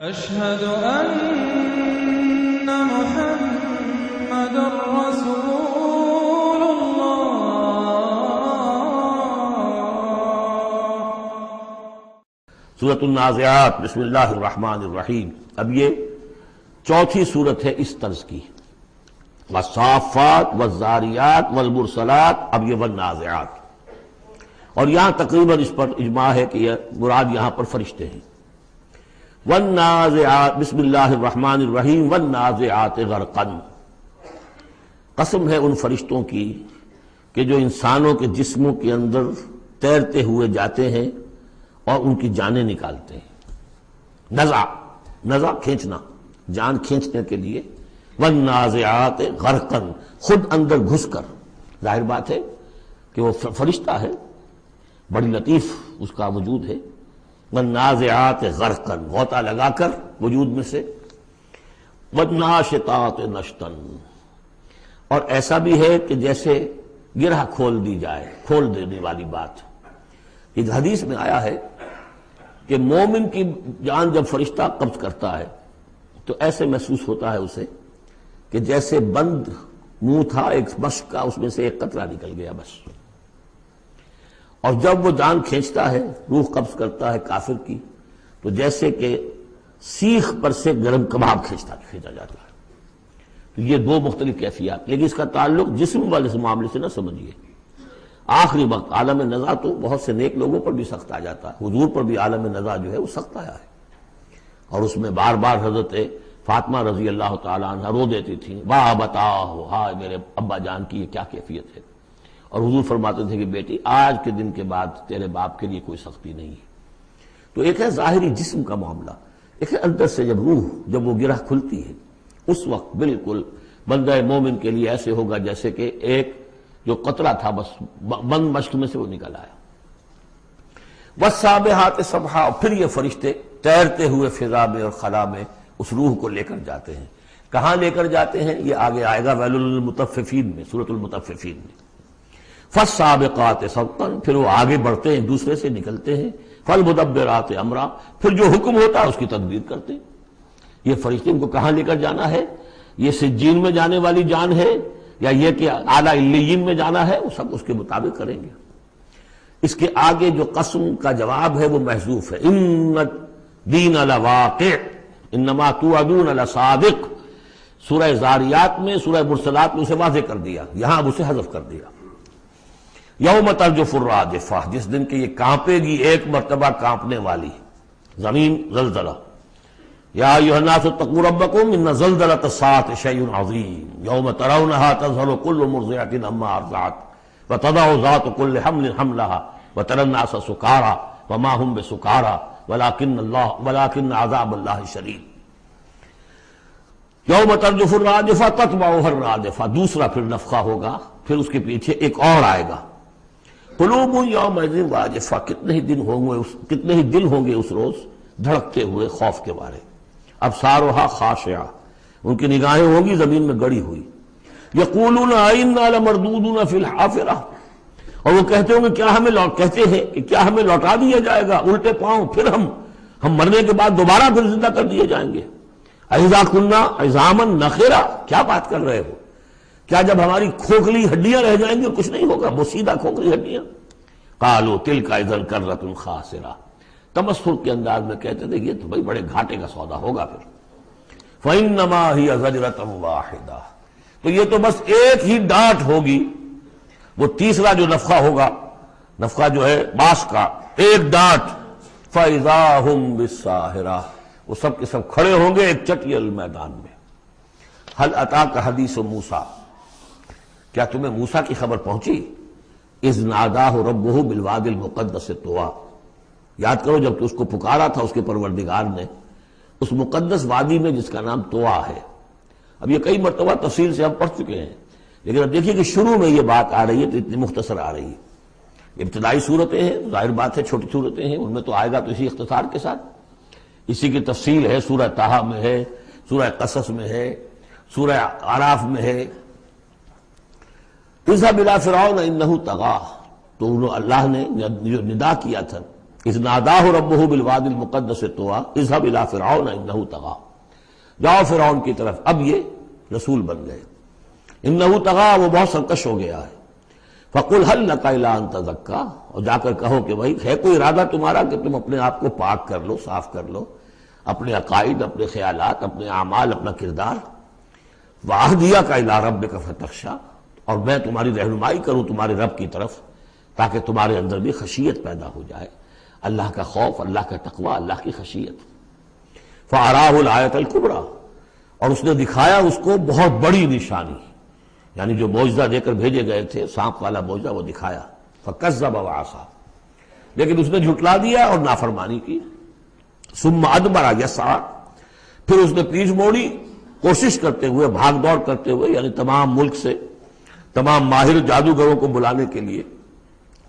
أشهد أن محمد رسول الله۔ سورۃ النازعات، بسم اللہ الرحمن الرحیم۔ اب یہ چوتھی سورت ہے اس طرز کی، والصافات والزاریات والمرسلات، اب یہ والنازعات، اور یہاں تقریباً اس پر اجماع ہے کہ یہ مراد یہاں پر فرشتے ہیں۔ والنازعات، بسم اللہ الرحمن الرحیم، والنازعات غرقا، قسم ہے ان فرشتوں کی کہ جو انسانوں کے جسموں کے اندر تیرتے ہوئے جاتے ہیں اور ان کی جانیں نکالتے ہیں۔ نزع کھینچنا، جان کھینچنے کے لیے۔ والنازعات غرقا، خود اندر گھس کر، ظاہر بات ہے کہ وہ فرشتہ ہے، بڑی لطیف اس کا وجود ہے۔ والنازعات غرقا، غوطہ لگا کر وجود میں سے۔ والناشطات نشطا، اور ایسا بھی ہے کہ جیسے گرہ کھول دی جائے، کھول دینے والی بات۔ ایک حدیث میں آیا ہے کہ مومن کی جان جب فرشتہ قبض کرتا ہے تو ایسے محسوس ہوتا ہے اسے کہ جیسے بند منہ تھا ایک مشک کا، اس میں سے ایک قطرہ نکل گیا بس۔ اور جب وہ جان کھینچتا ہے، روح قبض کرتا ہے کافر کی، تو جیسے کہ سیخ پر سے گرم کباب کھینچا جاتا ہے۔ تو یہ دو مختلف کیفیات، لیکن اس کا تعلق جسم والے اس معاملے سے نہ سمجھیے۔ آخری وقت عالم نزع تو بہت سے نیک لوگوں پر بھی سخت آ جاتا ہے، حضور پر بھی عالم نزع جو ہے وہ سخت آیا ہے، اور اس میں بار بار حضرت فاطمہ رضی اللہ تعالیٰ عنہ رو دیتی تھیں، واہ بتاؤ، ہائے میرے ابا جان کی یہ کیا کیفیت ہے۔ اور حضور فرماتے تھے کہ بیٹی آج کے دن کے بعد تیرے باپ کے لیے کوئی سختی نہیں ہے۔ تو ایک ہے ظاہری جسم کا معاملہ، ایک ہے اندر سے جب روح، جب وہ گرہ کھلتی ہے، اس وقت بالکل بندہ مومن کے لیے ایسے ہوگا جیسے کہ ایک جو قطرہ تھا بس بند مشک میں سے وہ نکل آیا۔ والسابحات سبحا، پھر یہ فرشتے تیرتے ہوئے فضا میں اور خلا میں اس روح کو لے کر جاتے ہیں۔ کہاں لے کر جاتے ہیں یہ آگے آئے گا ویل للمطففین میں، سورۃ المطففین میں۔ فالسابقات سبقا، پھر وہ آگے بڑھتے ہیں، دوسرے سے نکلتے ہیں۔ فالمدبرات امرا، پھر جو حکم ہوتا ہے اس کی تدبیر کرتے ہیں۔ یہ فرشتے ان کو کہاں لے کر جانا ہے؟ یہ سجین میں جانے والی جان ہے یا یہ کہ اعلیٰ علیین میں جانا ہے، وہ سب اس کے مطابق کریں گے۔ اس کے آگے جو قسم کا جواب ہے وہ محذوف ہے، ان الدین لواقع انما توعدون لصادق۔ سورہ زاریات میں، سورہ مرسلات میں اسے واضح کر دیا، یہاں اب اسے حذف کر دیا۔ یوم ترجف الراجفہ، جس دن کہ یہ کانپے گی ایک مرتبہ کانپنے والی زمین، زلزلہ۔ یا ایھا الناس اتقوا ربکم ان زلزلۃ الساعۃ شیء عظیم یوم ترونھا تذہل کل مرضعۃ عما ارضعت وتضع ذات کل حمل حملها وتری الناس سکارى وما هم بسکارى ولکن عذاب اللہ شدید۔ یوم ترجف الراجفہ تتبعها الرادفہ، دوسرا پھر نفخہ ہوگا، پھر اس کے پیچھے ایک اور آئے گا۔ قلوب یومئذ واجفہ، کتنے ہی دل ہوں گے اس روز دھڑکتے ہوئے خوف کے بارے۔ ابصارها خاشعہ، ان کی نگاہیں ہوں گی زمین میں گڑی ہوئی۔ یقولون انا لمردودون فی الحافرہ، اور وہ کہتے ہوں گے کہتے ہیں کہ کیا ہمیں لوٹا دیا جائے گا الٹے پاؤں، پھر ہم مرنے کے بعد دوبارہ پھر زندہ کر دیے جائیں گے۔ اذا کنا عظاما نخرہ، کیا بات کر رہے ہو؟ کیا جب ہماری کھوکھلی ہڈیاں رہ جائیں گی اور کچھ نہیں ہوگا، وہ سیدھا کھوکھلی ہڈیاں؟ قالوا تلک اذا کرۃ خاسرہ، تمسخر کے انداز میں کہتے تھے یہ تو بھائی بڑے گھاٹے کا سودا ہوگا پھر۔ فانما ہی زجرۃ واحدہ، تو یہ تو بس ایک ہی ڈانٹ ہوگی، وہ تیسرا جو نفخہ ہوگا، نفخہ جو ہے باس کا، ایک ڈانٹ۔ فاذا هم بالساہرہ، وہ سب کے سب کھڑے ہوں گے ایک چٹیل میدان میں۔ هل اتاک حدیث موسیٰ، کیا تمہیں موسیٰ کی خبر پہنچی؟ اذ ناداہ ربہ بالوادی المقدس طویٰ، یاد کرو جب کہ اس کو پکارا تھا اس کے پروردگار نے اس مقدس وادی میں جس کا نام طویٰ ہے۔ اب یہ کئی مرتبہ تفصیل سے ہم پڑھ چکے ہیں، لیکن اب دیکھیے کہ شروع میں یہ بات آ رہی ہے تو اتنی مختصر آ رہی ہے۔ ابتدائی صورتیں ہیں، ظاہر بات ہے چھوٹی صورتیں ہیں، ان میں تو آئے گا تو اسی اختصار کے ساتھ۔ اسی کی تفصیل ہے سورہ طٰہٰ میں ہے، سورہ قصص میں ہے، سورہ اعراف میں ہے۔ اذهب الى فرعون انه طغى، تو اللہ نے جو ندا کیا تھا اذ ناداہ ربہ بالوادی المقدس طویٰ اذهب الی فرعون انہ طغیٰ، جاؤ فرعون کی طرف، اب یہ رسول بن گئے، انہ طغیٰ وہ بہت سرکش ہو گیا ہے، فقل هل لک الی ان تزکیٰ، اور جا کر کہو کہ بھائی ہے کوئی ارادہ تمہارا کہ تم اپنے آپ کو پاک کر لو، صاف کر لو، اپنے عقائد، اپنے خیالات، اپنے اعمال، اپنا کردار، وَأَهْدِيَكَ إِلَىٰ رَبِّكَ فَتَخْشَىٰ، اور میں تمہاری رہنمائی کروں تمہارے رب کی طرف تاکہ تمہارے اندر بھی خشیت پیدا ہو جائے، اللہ کا خوف، اللہ کا تقوی، اللہ کی خشیت۔ فَأَرَاهُ الْآيَةَ الْكُبْرىٰ، اور اس نے دکھایا اس کو بہت بڑی نشانی، یعنی جو معجزہ دے کر بھیجے گئے تھے، سانپ والا معجزہ وہ دکھایا، فَكَذَّبَ وَعَصَىٰ، لیکن اس نے جھٹلا دیا اور نافرمانی کی۔ ثُمَّ أَدْبَرَ يَسْعَىٰ، پھر اس نے پیٹھ موڑی کوشش کرتے ہوئے، بھاگ دوڑ کرتے ہوئے، یعنی تمام ملک سے تمام ماہر جادوگروں کو بلانے کے لیے،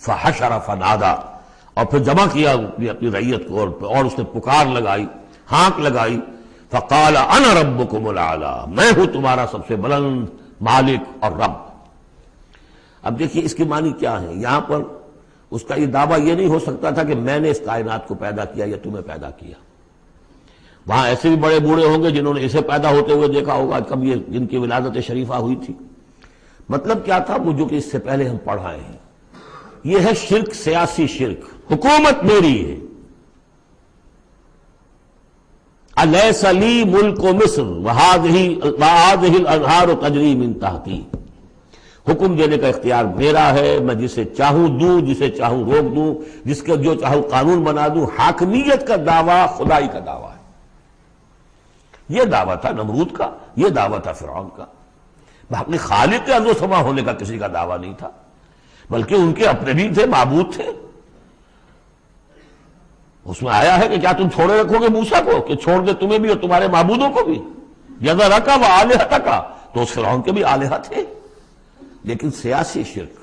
فحشر فنادا، اور پھر جمع کیا اپنی رعیت کو، اور اس نے پکار لگائی، ہانک لگائی، فقال انا ربکم الاعلی، میں ہوں تمہارا سب سے بلند مالک اور رب۔ اب دیکھیے اس کی معنی کیا ہے، یہاں پر اس کا یہ دعویٰ یہ نہیں ہو سکتا تھا کہ میں نے اس کائنات کو پیدا کیا یا تمہیں پیدا کیا۔ وہاں ایسے بھی بڑے بوڑھے ہوں گے جنہوں نے اسے پیدا ہوتے ہوئے دیکھا ہوگا، کب یہ جن کی ولادت شریفہ ہوئی تھی۔ مطلب کیا تھا، وہ جو کہ اس سے پہلے ہم پڑھ آئے ہیں، یہ ہے شرک، سیاسی شرک، حکومت میری ہے۔ الیس لی ملک مصر وہذہ الانہار تجری من تحتی، حکم دینے کا اختیار میرا ہے، میں جسے چاہوں دوں، جسے چاہوں روک دوں، جس کا جو چاہوں قانون بنا دوں۔ حاکمیت کا دعویٰ خدائی کا دعویٰ ہے، یہ دعویٰ تھا نمرود کا، یہ دعویٰ تھا فرعون کا۔ اپنے خالق کے عرض و سما ہونے کا کسی کا دعویٰ نہیں تھا، بلکہ ان کے اپنے بھی تھے، معبود تھے۔ اس میں آیا ہے کہ کیا تم چھوڑے رکھو گے موسیٰ کو کہ چھوڑ دے تمہیں بھی اور تمہارے معبودوں کو بھی؟ یذرک و آلہتک، تو اس فرعون کے بھی آلہہ تھے، لیکن سیاسی شرک۔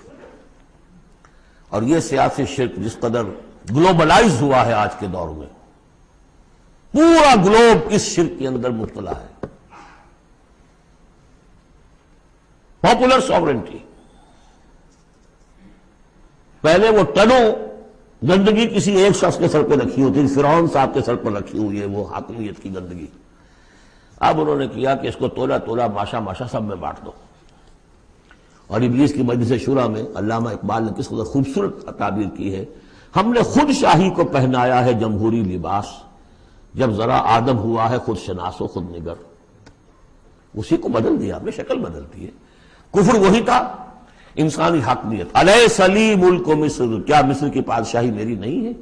اور یہ سیاسی شرک جس قدر گلوبلائز ہوا ہے آج کے دور میں، پورا گلوب اس شرک کے اندر مبتلا ہے۔ پاپولر ساورنٹی، پہلے وہ ٹنوں گندگی کسی ایک شخص کے سر پہ رکھی ہوتی، فرعون صاحب کے سر پر رکھی ہوئی ہے وہ حاکمیت کی گندگی۔ اب انہوں نے کیا کہ اس کو تولا تولا، ماشا ماشا سب میں بانٹ دو۔ اور ابلیس کی مجلس شورا میں علامہ اقبال نے کس قدر خوبصورت تعبیر کی ہے، ہم نے خود شاہی کو پہنایا ہے جمہوری لباس، جب ذرا آدم ہوا ہے خود شناس و خود نگر۔ اسی کو بدل دیا، ہم نے شکل بدل دی ہے۔ کفر وہی تھا، انسانی حاکمیت۔ الیس لی ملک مصر، کیا مصر کی بادشاہی میری نہیں ہے؟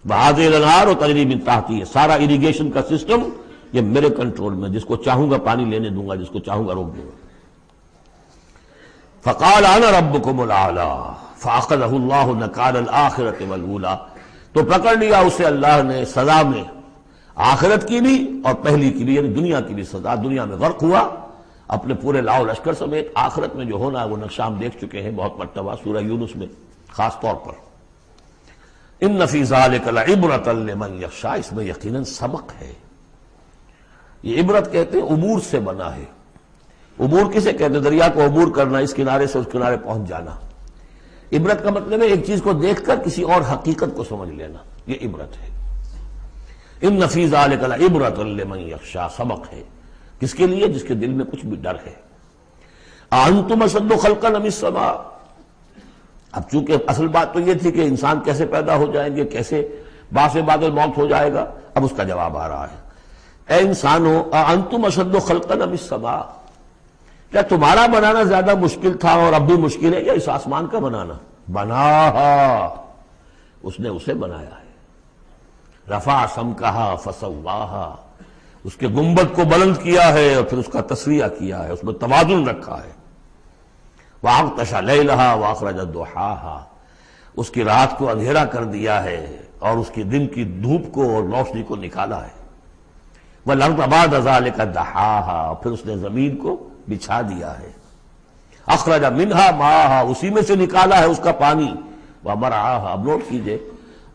وہذہ الانہار تجری من تحتی، سارا اریگیشن کا سسٹم یہ میرے کنٹرول میں، جس کو چاہوں گا پانی لینے دوں گا، جس کو چاہوں گا روک دوں گا۔ فقال انا ربکم الاعلی فاخذہ اللہ نکال الآخرۃ والاولی، تو پکڑ لیا اسے اللہ نے سزا میں، آخرت کی بھی اور پہلی کی بھی، یعنی دنیا کی بھی سزا۔ دنیا میں غرق ہوا اپنے پورے لاؤ لشکر سمیت، آخرت میں جو ہونا ہے وہ نقشہ ہم دیکھ چکے ہیں بہت مرتبہ سورہ یونس میں خاص طور پر۔ ان فی ذلک لعبرۃ لمن یخشی، اس میں یقیناً سبق ہے۔ یہ عبرت کہتے ہیں عبور سے بنا ہے۔ عبور کسے کہتے ہیں؟ دریا کو عبور کرنا، اس کنارے سے اس کنارے پہنچ جانا۔ عبرت کا مطلب ہے ایک چیز کو دیکھ کر کسی اور حقیقت کو سمجھ لینا، یہ عبرت ہے۔ ان فی ذلک لعبرۃ لمن یخشی، سبق ہے کس کے لیے؟ جس کے دل میں کچھ بھی ڈر ہے۔ انتم اشد خلقا ام السماء، اب چونکہ اصل بات تو یہ تھی کہ انسان کیسے پیدا ہو جائیں گے، کیسے باعث بعد الموت ہو جائے گا، اب اس کا جواب آ رہا ہے۔ اے انسانو انتم اشد خلقا ام السماء، کیا تمہارا بنانا زیادہ مشکل تھا اور اب بھی مشکل ہے، یا اس آسمان کا بنانا؟ بناہا، اس نے اسے بنایا ہے۔ رفع سمکہا فسواہا، اس کے گنبد کو بلند کیا ہے اور پھر اس کا تسویہ کیا ہے، اس میں توازن رکھا ہے۔ وَأَغْطَشَ لَيْلَهَا وَأَخْرَجَ ضُحَاهَا، اس کی رات کو اندھیرا کر دیا ہے اور اس کی دن کی دھوپ کو اور روشنی کو نکالا ہے۔ وَالْأَرْضَ بَعْدَ ذَلِكَ دَحَاهَا، پھر اس نے زمین کو بچھا دیا ہے۔ أَخْرَجَ مِنْهَا مَاءَهَا، اسی میں سے نکالا ہے اس کا پانی۔ وَمَرْعَاهَا، اب نوٹ کیجئے،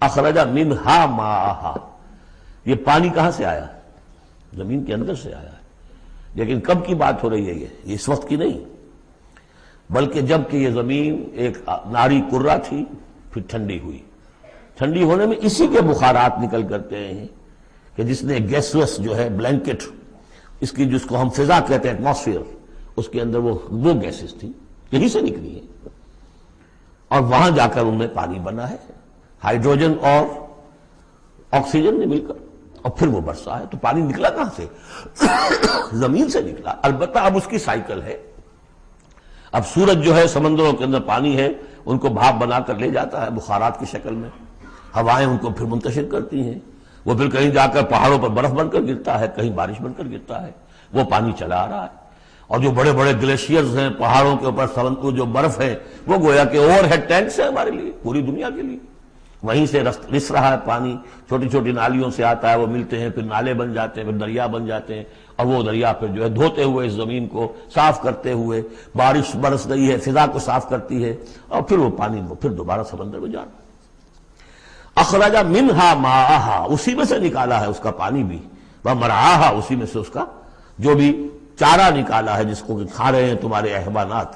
أَخْرَجَ مِنْهَا مَاءَهَا، یہ پانی کہاں سے آیا؟ زمین کے اندر سے آیا ہے۔ لیکن کب کی بات ہو رہی ہے؟ یہ اس وقت کی نہیں، بلکہ جب کہ یہ زمین ایک ناری کرہ تھی، پھر ٹھنڈی ہوئی، ٹھنڈی ہونے میں اسی کے بخارات نکل کرتے ہیں کہ جس نے گیسوس جو ہے بلینکٹ، اس کی جس کو ہم فضا کہتے ہیں ایٹماسفیئر، اس کے اندر وہ گیسز تھی، یہی سے نکلی ہے، اور وہاں جا کر ان میں پانی بنا ہے، ہائیڈروجن اور آکسیجن نے مل کر، اور پھر وہ برسا ہے۔ تو پانی نکلا کہاں سے؟ زمین سے نکلا۔ البتہ اب اس کی سائیکل ہے، اب سورج جو ہے سمندروں کے اندر پانی ہے، ان کو بھاپ بنا کر لے جاتا ہے بخارات کی شکل میں، ہوائیں ان کو پھر منتشر کرتی ہیں، وہ پھر کہیں جا کر پہاڑوں پر برف بن کر گرتا ہے، کہیں بارش بن کر گرتا ہے، وہ پانی چلا آ رہا ہے۔ اور جو بڑے بڑے گلیشیئرز ہیں پہاڑوں کے اوپر، سمندر جو برف ہے، وہ گویا کہ اوور ہیڈ ٹینکس ہے ہمارے لیے، پوری دنیا کے لیے۔ وہیں سے رس رہا ہے پانی، چھوٹی چھوٹی نالیوں سے آتا ہے، وہ ملتے ہیں، پھر نالے بن جاتے ہیں، پھر دریا بن جاتے ہیں، اور وہ دریا پھر جو ہے دھوتے ہوئے اس زمین کو صاف کرتے ہوئے، بارش برس رہی ہے، فضا کو صاف کرتی ہے، اور پھر وہ پانی پھر دوبارہ سمندر میں جانا۔ اخرج منہا ماءہا، اسی میں سے نکالا ہے اس کا پانی بھی، ومرعاہا، اسی میں سے اس کا جو بھی چارہ نکالا ہے جس کو کہ کھا رہے ہیں تمہارے حیوانات،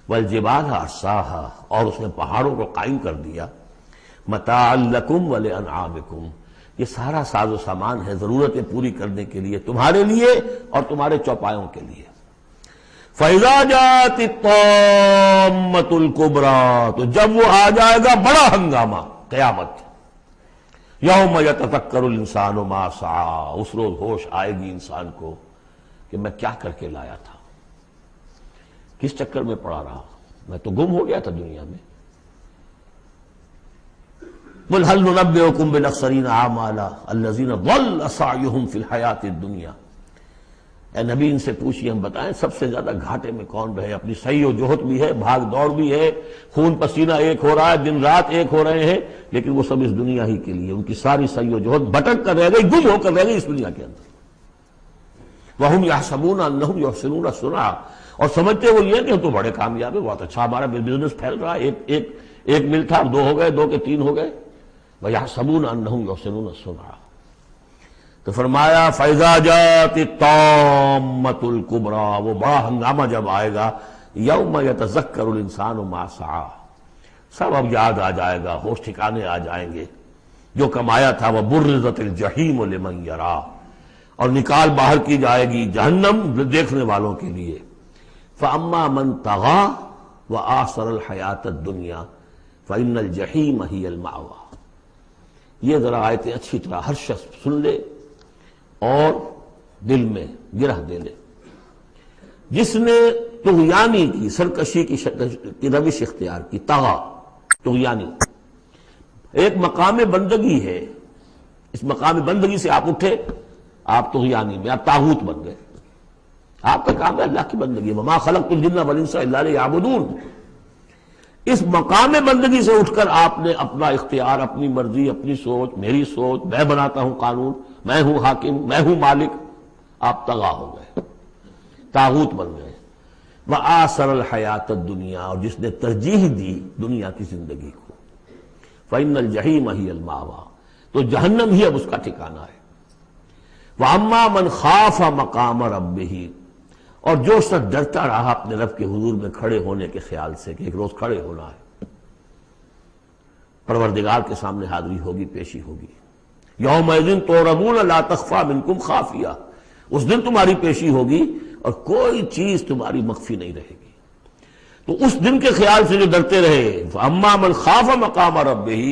والجبال ارساہا، اور اس نے پہاڑوں کو قائم کر دیا، متاعا لکم ولانعامکم، یہ سارا ساز و سامان ہے ضرورتیں پوری کرنے کے لیے تمہارے لیے اور تمہارے چوپایوں کے لیے۔ فَإِذَا جَاءَتِ الطَّامَّةُ الْكُبْرَىٰ، تو جب وہ آ جائے گا بڑا ہنگامہ، قیامت، یوم یتذکر الانسان ما سعی، اس روز ہوش آئے گی انسان کو کہ میں کیا کر کے لایا تھا، کس چکر میں پڑا رہا، میں تو گم ہو گیا تھا دنیا میں۔ قل هل ننبئكم بالاخسرین اعمالا الذین ضل سعیهم فی الحیاۃ الدنیا، اے نبی ان سے پوچھئے ہم بتائیں سب سے زیادہ گھاٹے میں کون رہے، اپنی سعی و جہد بھی ہے، بھاگ دوڑ بھی ہے، خون پسینہ ایک ہو رہا ہے، دن رات ایک ہو رہے ہیں، لیکن وہ سب اس دنیا ہی کے لیے، ان کی ساری سعی و جہد بھٹک کر رہ گئی، گم ہو کر رہ گئی اس دنیا کے اندر۔ وَهُمْ يَحْسَبُونَ أَنَّهُمْ يُحْسِنُونَ صُنْعًا، اور سمجھتے وہ یہ کہ ہم تو بڑے کامیاب ہیں، بہت اچھا ہمارا بزنس پھیل رہا ہے، ایک مل تھا، دو ہو گئے، دو کے تین ہو گئے، وَيَحْسَبُونَ أَنَّهُمْ يُحْسِنُونَ صُنْعًا۔ تو فرمایا فَإِذَا جَاءَتِ الطَّامَّةُ الْكُبْرَىٰ، وہ بڑا ہنگامہ جب آئے گا، یوم یتذکر الانسان ما سعی، سب اب یاد آ جائے گا، ہوش ٹھکانے آ جائیں گے، جو کمایا تھا، وَبُرِّزَتِ الجحیم لمن یریٰ، اور نکال باہر کی جائے گی جہنم دیکھنے والوں کے لیے۔ فَأَمَّا مَنْ طَغَىٰ وَآثَرَ الْحَیَاةَ الدُّنْیَا فَإِنَّ الْجَحِیمَ هِیَ الْمَأْوَىٰ۔ یہ ذرا آیتیں اچھی طرح ہر شخص سن لے اور دل میں گرہ دے لے۔ جس نے طغیانی کی، سرکشی کی روش اختیار کی، طغیٰ، طغیانی، ایک مقام بندگی ہے، اس مقام بندگی سے آپ اٹھے، آپ طغیانی میں، آپ طاغوت بن گئے، آپ کا کام ہے اللہ کی بندگی، وما خلقت الجن والانس الا لیعبدون۔ اس مقام بندگی سے اٹھ کر آپ نے اپنا اختیار، اپنی مرضی، اپنی سوچ، میری سوچ، میں بناتا ہوں قانون، میں ہوں حاکم، میں ہوں مالک، آپ طغیٰ ہو گئے، طاغوت بن گئے۔ وآثر الحیات الدنیا، اور جس نے ترجیح دی دنیا کی زندگی کو، فإن الجحیم ہی المأویٰ، تو جہنم ہی اب اس کا ٹھکانہ ہے۔ وَأَمَّا مَنْ خَافَ مَقَامَ رَبِّهِ، اور جو شخص ڈرتا رہا اپنے رب کے حضور میں کھڑے ہونے کے خیال سے کہ ایک روز کھڑے ہونا ہے، پروردگار کے سامنے حاضری ہوگی، پیشی ہوگی۔ یومئذ تعرضون لا تخفی منکم خافیہ، اس دن تمہاری پیشی ہوگی اور کوئی چیز تمہاری مخفی نہیں رہے گی۔ تو اس دن کے خیال سے جو ڈرتے رہے، فَأَمَّا مَنْ خَافَ مَقَامَ رَبِّهِ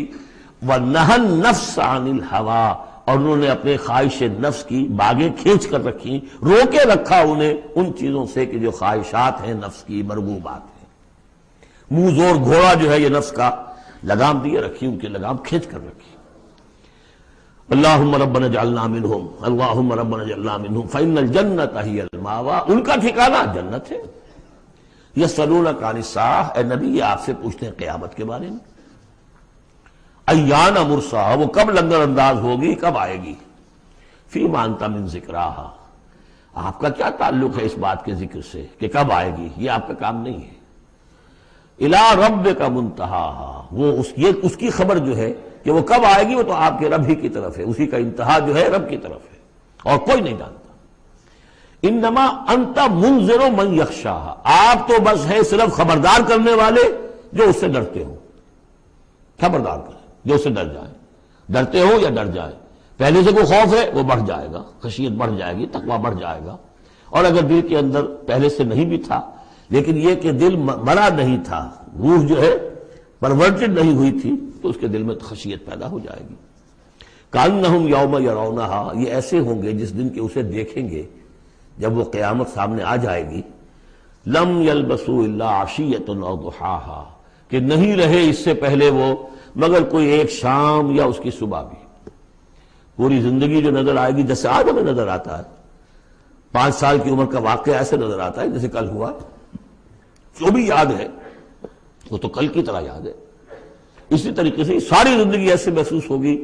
وَنَهَى النَّفْسَ عَنِ الْهَوَىٰ، اور انہوں نے اپنے خواہش نفس کی باغیں کھینچ کر رکھی، روکے رکھا انہیں ان چیزوں سے کہ جو خواہشات ہیں نفس کی، مرغوبات ہیں۔ منہ زور گھوڑا جو ہے یہ نفس کا، لگام دیے رکھی، ان کی لگام کھینچ کر رکھی۔ اللہم ربنا اجعلنا منہم، اللہم ربنا اجعلنا منہم فإن الجنۃ ہی المأویٰ، ان کا ٹھکانہ جنت ہے۔ یسألونک عن الساعۃ، اے نبی یہ آپ سے پوچھتے ہیں قیامت کے بارے میں، ایان مرساہا، وہ کب لنگر انداز ہوگی، کب آئے گی۔ فیما انت من ذکراہا، آپ کا کیا تعلق ہے اس بات کے ذکر سے کہ کب آئے گی، یہ آپ کا کام نہیں ہے۔ الی ربک منتہاہا، وہ اس کی خبر جو ہے کہ وہ کب آئے گی، وہ تو آپ کے رب ہی کی طرف ہے، اسی کا انتہا جو ہے رب کی طرف ہے، اور کوئی نہیں جانتا۔ انما انت منذر من یخشاہا، آپ تو بس ہے صرف خبردار کرنے والے جو اس سے ڈرتے ہو، خبردار کریں۔ جو اسے ڈر جائے، ڈرتے ہو یا ڈر جائے، پہلے سے کوئی خوف ہے وہ بڑھ جائے گا، خشیت بڑھ جائے گی، تقویٰ بڑھ جائے گا. اور اگر دل کے اندر پہلے سے نہیں بھی تھا لیکن یہ کہ دل مرا نہیں تھا، روح جو ہے پرورٹڈ نہیں ہوئی تھی، تو اس کے دل میں خشیت پیدا ہو جائے گی. کأنہم یوم یرونہا، یہ ایسے ہوں گے جس دن کہ اسے دیکھیں گے جب وہ قیامت سامنے آ جائے گی. لم یلبسوا الا عشیۃ او ضحاہا، کہ نہیں رہے اس سے پہلے وہ مگر کوئی ایک شام یا اس کی صبح بھی. پوری زندگی جو نظر آئے گی جیسے آج ہمیں نظر آتا ہے، 5 سال کی عمر کا واقعہ ایسے نظر آتا ہے جیسے کل ہوا، جو بھی یاد ہے وہ تو کل کی طرح یاد ہے. اسی طریقے سے ساری زندگی ایسے محسوس ہوگی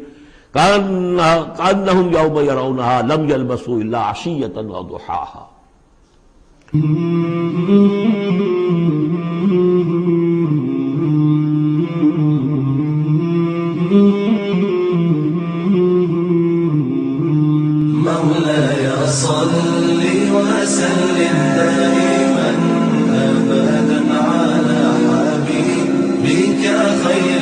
کأنہم یوم یرونہا لم یلبسوا الا عشیۃ او ضحاہا. مولاي صل وسلم دائما أبدا على حبيبك خير